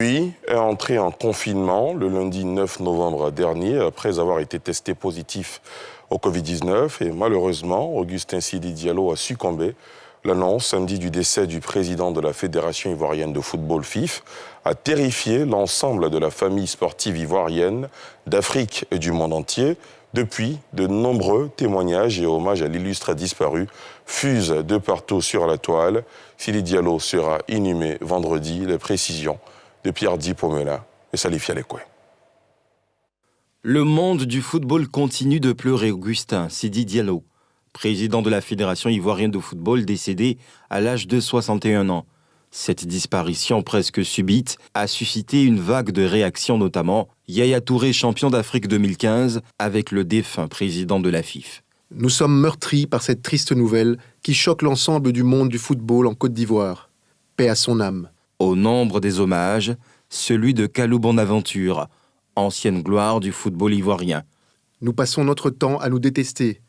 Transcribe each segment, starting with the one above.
Lui est entré en confinement le lundi 9 novembre dernier après avoir été testé positif au Covid-19 et malheureusement, Augustin Sidi Diallo a succombé. L'annonce samedi du décès du président de la Fédération ivoirienne de football FIF a terrifié l'ensemble de la famille sportive ivoirienne, d'Afrique et du monde entier. Depuis, de nombreux témoignages et hommages à l'illustre disparu fusent de partout sur la toile. Sidi Diallo sera inhumé vendredi. Les précisions de Pierre-Di Pomela et Salif Yalekwe. Le monde du football continue de pleurer Augustin Sidi Diallo, président de la Fédération ivoirienne de football décédé à l'âge de 61 ans. Cette disparition presque subite a suscité une vague de réactions, notamment Yaya Touré, champion d'Afrique 2015, avec le défunt président de la FIF. Nous sommes meurtris par cette triste nouvelle qui choque l'ensemble du monde du football en Côte d'Ivoire. Paix à son âme. Au nombre des hommages, celui de Kalou Bonaventure, ancienne gloire du football ivoirien. Nous passons notre temps à nous détester,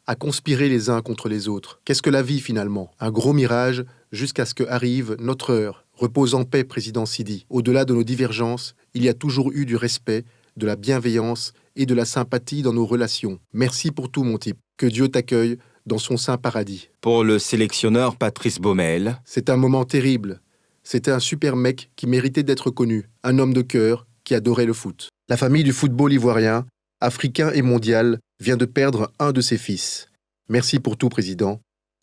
à conspirer les uns contre les autres. Qu'est-ce que la vie finalement? Un gros mirage jusqu'à ce que arrive notre heure. Repose en paix, président Sidi. Au-delà de nos divergences, il y a toujours eu du respect, de la bienveillance et de la sympathie dans nos relations. Merci pour tout, mon type. Que Dieu t'accueille dans son saint paradis. Pour le sélectionneur Patrice Baumel, c'est un moment terrible. C'était un super mec qui méritait d'être connu, un homme de cœur qui adorait le foot. La famille du football ivoirien, africain et mondial, vient de perdre un de ses fils. Merci pour tout, président.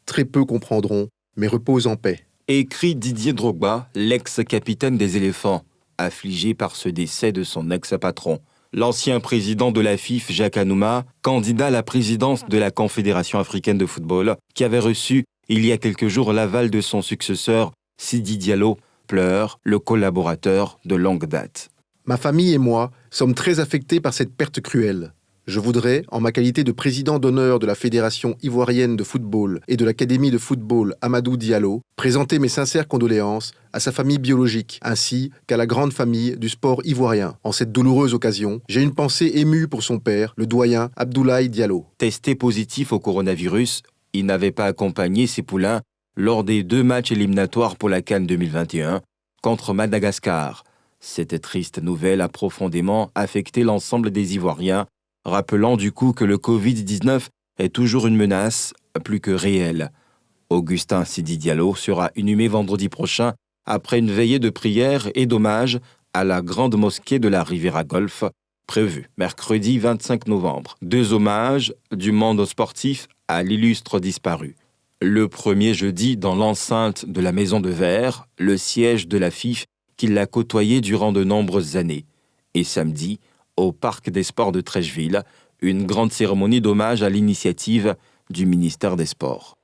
Très peu comprendront, mais repose en paix. Écrit Didier Drogba, l'ex-capitaine des éléphants, affligé par ce décès de son ex-patron. L'ancien président de la FIF, Jacques Anouma, candidat à la présidence de la Confédération africaine de football, qui avait reçu il y a quelques jours l'aval de son successeur, Sidi Diallo, pleure, le collaborateur de longue date. Ma famille et moi sommes très affectés par cette perte cruelle. Je voudrais, en ma qualité de président d'honneur de la Fédération ivoirienne de football et de l'Académie de football Amadou Diallo, présenter mes sincères condoléances à sa famille biologique ainsi qu'à la grande famille du sport ivoirien. En cette douloureuse occasion, j'ai une pensée émue pour son père, le doyen Abdoulaye Diallo. Testé positif au coronavirus, il n'avait pas accompagné ses poulains lors des 2 matchs éliminatoires pour la CAN 2021 contre Madagascar. Cette triste nouvelle a profondément affecté l'ensemble des Ivoiriens, rappelant du coup que le Covid-19 est toujours une menace plus que réelle. Augustin Sidi Diallo sera inhumé vendredi prochain après une veillée de prière et d'hommage à la grande mosquée de la Riviera Golf, prévue mercredi 25 novembre. 2 hommages du monde sportif à l'illustre disparu. Le premier jeudi dans l'enceinte de la Maison de Verre, le siège de la FIF qui l'a côtoyé durant de nombreuses années. Et samedi, au Parc des Sports de Trècheville, une grande cérémonie d'hommage à l'initiative du ministère des Sports.